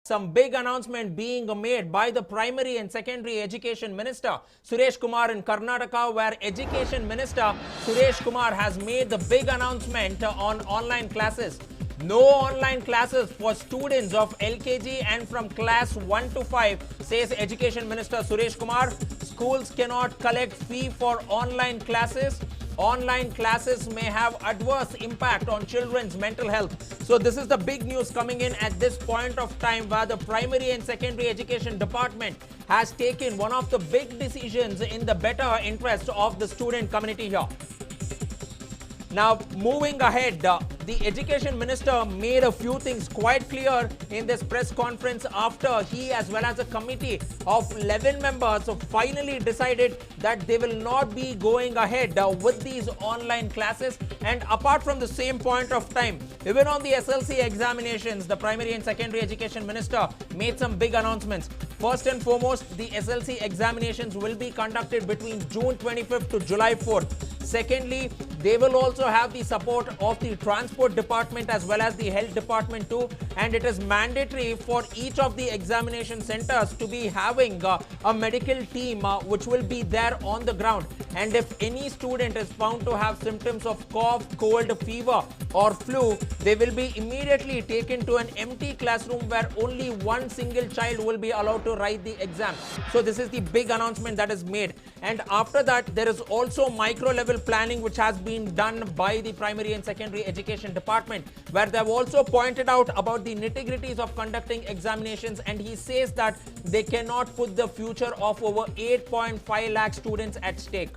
some big announcement being made by the Primary and Secondary Education Minister Suresh Kumar in Karnataka, where Education Minister Suresh Kumar has made the big announcement on online classes. No online classes for students of LKG and from class 1 to 5, says Education Minister Suresh Kumar. Schools cannot collect fee for online classes. Online classes may have adverse impact on children's mental health. So this is the big news coming in at this point of time, where the Primary and Secondary Education Department has taken one of the big decisions in the better interest of the student community here. Now, moving ahead, the Education Minister made a few things quite clear in this press conference after he, as well as a committee of 11 members, finally decided that they will not be going ahead with these online classes. And apart from the same point of time, even on the SLC examinations, the Primary and Secondary Education Minister made some big announcements. First and foremost, the SLC examinations will be conducted between June 25th to July 4th. Secondly, they will also have the support of the Transport Department as well as the Health Department too, and it is mandatory for each of the examination centers to be having a medical team which will be there on the ground. And if any student is found to have symptoms of cough, cold, fever or flu, they will be immediately taken to an empty classroom where only one single child will be allowed to write the exam. So this is the big announcement that is made. And after that, there is also micro level planning which has been done by the Primary and Secondary Education Department, where they have also pointed out about the nitty-gritties of conducting examinations, and he says that they cannot put the future of over 8.5 lakh students at stake.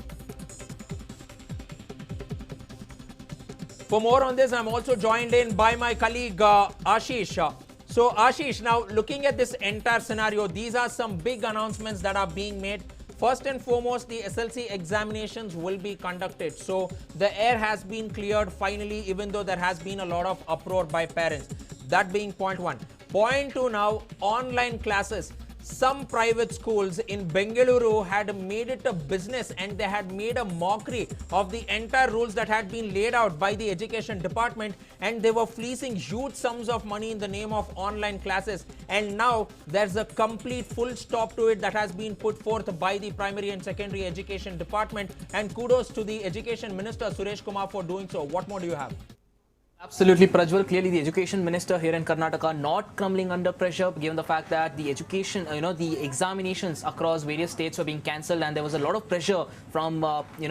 For more on this, I'm also joined in by my colleague Ashish. So Ashish, now looking at this entire scenario, these are some big announcements that are being made. First and foremost, the SLC examinations will be conducted. So the air has been cleared finally, even though there has been a lot of uproar by parents. That being point one. Point two now, online classes. Some private schools in Bengaluru had made it a business and they had made a mockery of the entire rules that had been laid out by the Education Department, and they were fleecing huge sums of money in the name of online classes. And now there's a complete full stop to it that has been put forth by the Primary and Secondary Education Department, and kudos to the Education Minister Suresh Kumar for doing so. What more do you have? Absolutely, Prajwal. Clearly, the education minister here in Karnataka not crumbling under pressure, given the fact that the education, the examinations across various states were being cancelled, and there was a lot of pressure from,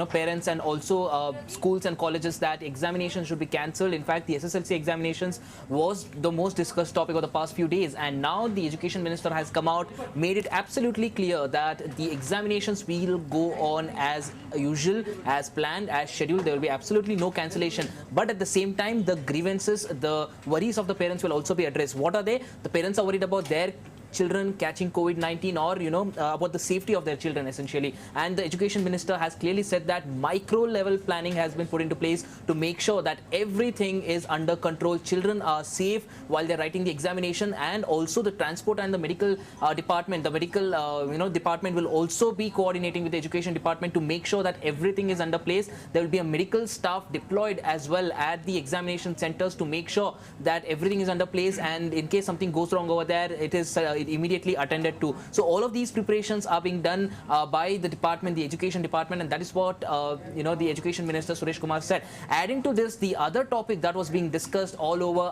parents and also schools and colleges that examinations should be cancelled. In fact, the SSLC examinations was the most discussed topic of the past few days, and now the education minister has come out, made it absolutely clear that the examinations will go on as usual, as planned, as scheduled. There will be absolutely no cancellation. But at the same time, the grievances, the worries of the parents will also be addressed. What are they? The parents are worried about their children catching COVID-19 or, about the safety of their children essentially. And the education minister has clearly said that micro level planning has been put into place to make sure that everything is under control. Children are safe while they're writing the examination, and also the transport and the medical department, the medical, department will also be coordinating with the education department to make sure that everything is under place. There will be a medical staff deployed as well at the examination centers to make sure that everything is under place, and in case something goes wrong over there, it is immediately attended to. So all of these preparations are being done by the department, the education department, and that is what the education minister Suresh Kumar said. Adding to this, the other topic that was being discussed all over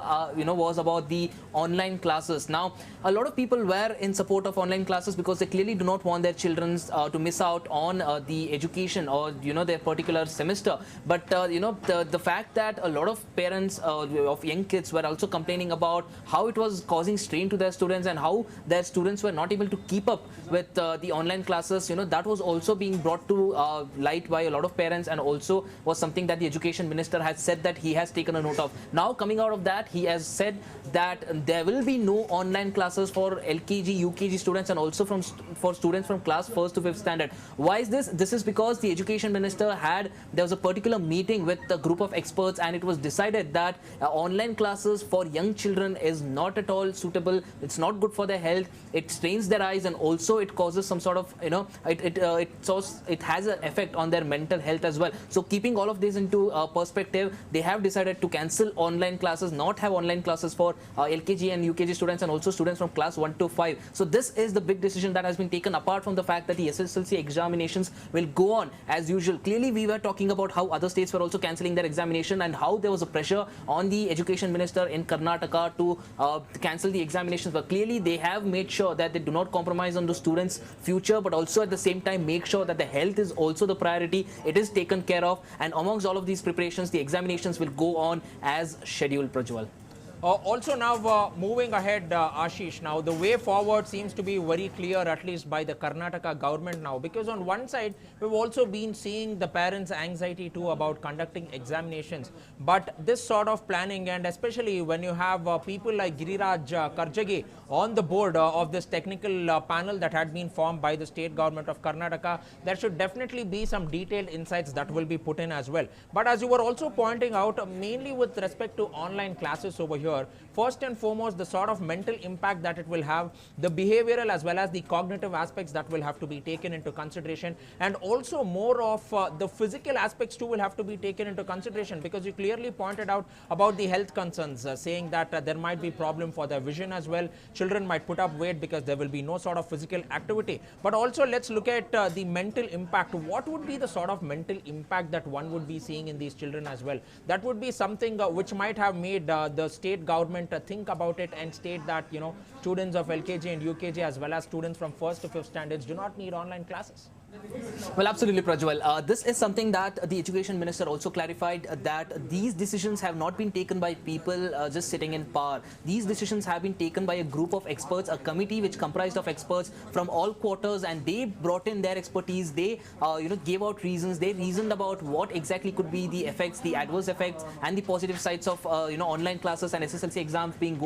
was about the online classes. Now a lot of people were in support of online classes because they clearly do not want their children to miss out on the education or their particular semester. But the fact that a lot of parents of young kids were also complaining about how it was causing strain to their students and how their students were not able to keep up with the online classes, that was also being brought to light by a lot of parents, and also was something that the education minister has said that he has taken a note of. Now coming out of that, he has said that there will be no online classes for LKG, UKG students, and also for students from class 1st to 5th standard. Why is this? This is because the education minister there was a particular meeting with a group of experts, and it was decided that online classes for young children is not at all suitable. It's not good for their health. health, it strains their eyes, and also it causes some sort of, it has an effect on their mental health as well. So keeping all of this into perspective, they have decided to cancel online classes, not have online classes for LKG and UKG students, and also students from class 1 to 5. So this is the big decision that has been taken, apart from the fact that the SSLC examinations will go on as usual. Clearly, we were talking about how other states were also cancelling their examination and how there was a pressure on the education minister in Karnataka to cancel the examinations. But clearly, they have made sure that they do not compromise on the students' future, but also at the same time make sure that the health is also the priority. It is taken care of, and amongst all of these preparations, the examinations will go on as scheduled, Prajwal. Also now moving ahead, Ashish, now the way forward seems to be very clear, at least by the Karnataka government now, because on one side we've also been seeing the parents' anxiety too about conducting examinations, but this sort of planning, and especially when you have people like Giriraj Karjagi on the board of this technical panel that had been formed by the state government of Karnataka, there should definitely be some detailed insights that will be put in as well. But as you were also pointing out, mainly with respect to online classes over here, first and foremost, the sort of mental impact that it will have, the behavioral as well as the cognitive aspects that will have to be taken into consideration, and also more of the physical aspects too will have to be taken into consideration, because you clearly pointed out about the health concerns, saying that there might be problem for their vision as well. Children might put up weight because there will be no sort of physical activity. But also let's look at the mental impact. What would be the sort of mental impact that one would be seeing in these children as well? That would be something which might have made the state government think about it and state that, you know, students of LKG and UKG as well as students from 1st to 5th standards do not need online classes. Well, absolutely, Prajwal. This is something that the education minister also clarified, that these decisions have not been taken by people just sitting in power. These decisions have been taken by a group of experts, a committee which comprised of experts from all quarters, and they brought in their expertise. They gave out reasons. They reasoned about what exactly could be the effects, the adverse effects, and the positive sides of online classes and SSLC exams being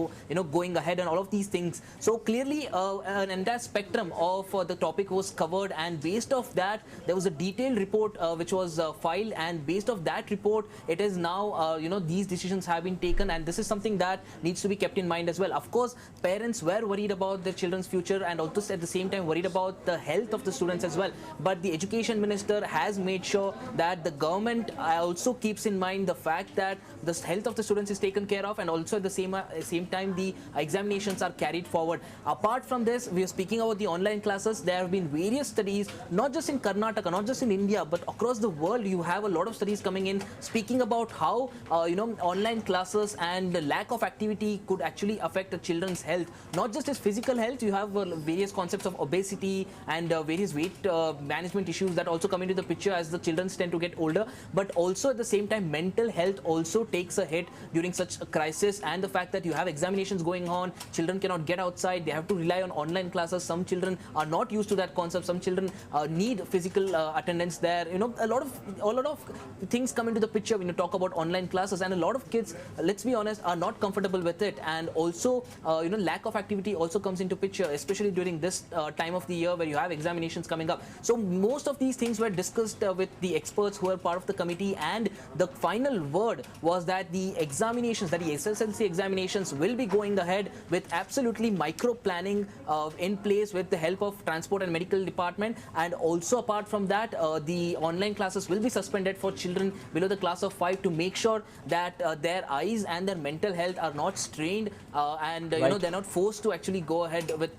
going ahead, and all of these things. So clearly, an entire spectrum of the topic was covered, and based of that, there was a detailed report which was filed, and based of that report, it is now these decisions have been taken, and this is something that needs to be kept in mind as well. Of course, parents were worried about their children's future, and also at the same time worried about the health of the students as well. But the education minister has made sure that the government also keeps in mind the fact that the health of the students is taken care of, and also at the same time the examinations are carried forward. Apart from this, we are speaking about the online classes. There have been various studies, not just in Karnataka, not just in India, but across the world. You have a lot of studies coming in speaking about how online classes and the lack of activity could actually affect the children's health. Not just as physical health, you have various concepts of obesity and various weight management issues that also come into the picture as the children tend to get older. But also at the same time, mental health also takes a hit during such a crisis, and the fact that you have examinations going on, children cannot get outside, they have to rely on online classes. Some children are not used to that concept. Some children need physical attendance there. A lot of things come into the picture when you talk about online classes, and a lot of kids, let's be honest, are not comfortable with it, and also lack of activity also comes into picture, especially during this time of the year where you have examinations coming up. So most of these things were discussed with the experts who are part of the committee, and the final word was that the examinations, that the SSLC examinations will be going ahead with absolutely micro planning in place with the help of transport and medical department. And also apart from that, the online classes will be suspended for children below the class of 5 to make sure that their eyes and their mental health are not strained, and they're not forced to actually go ahead with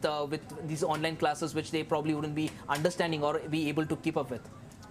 these online classes which they probably wouldn't be understanding or be able to keep up with.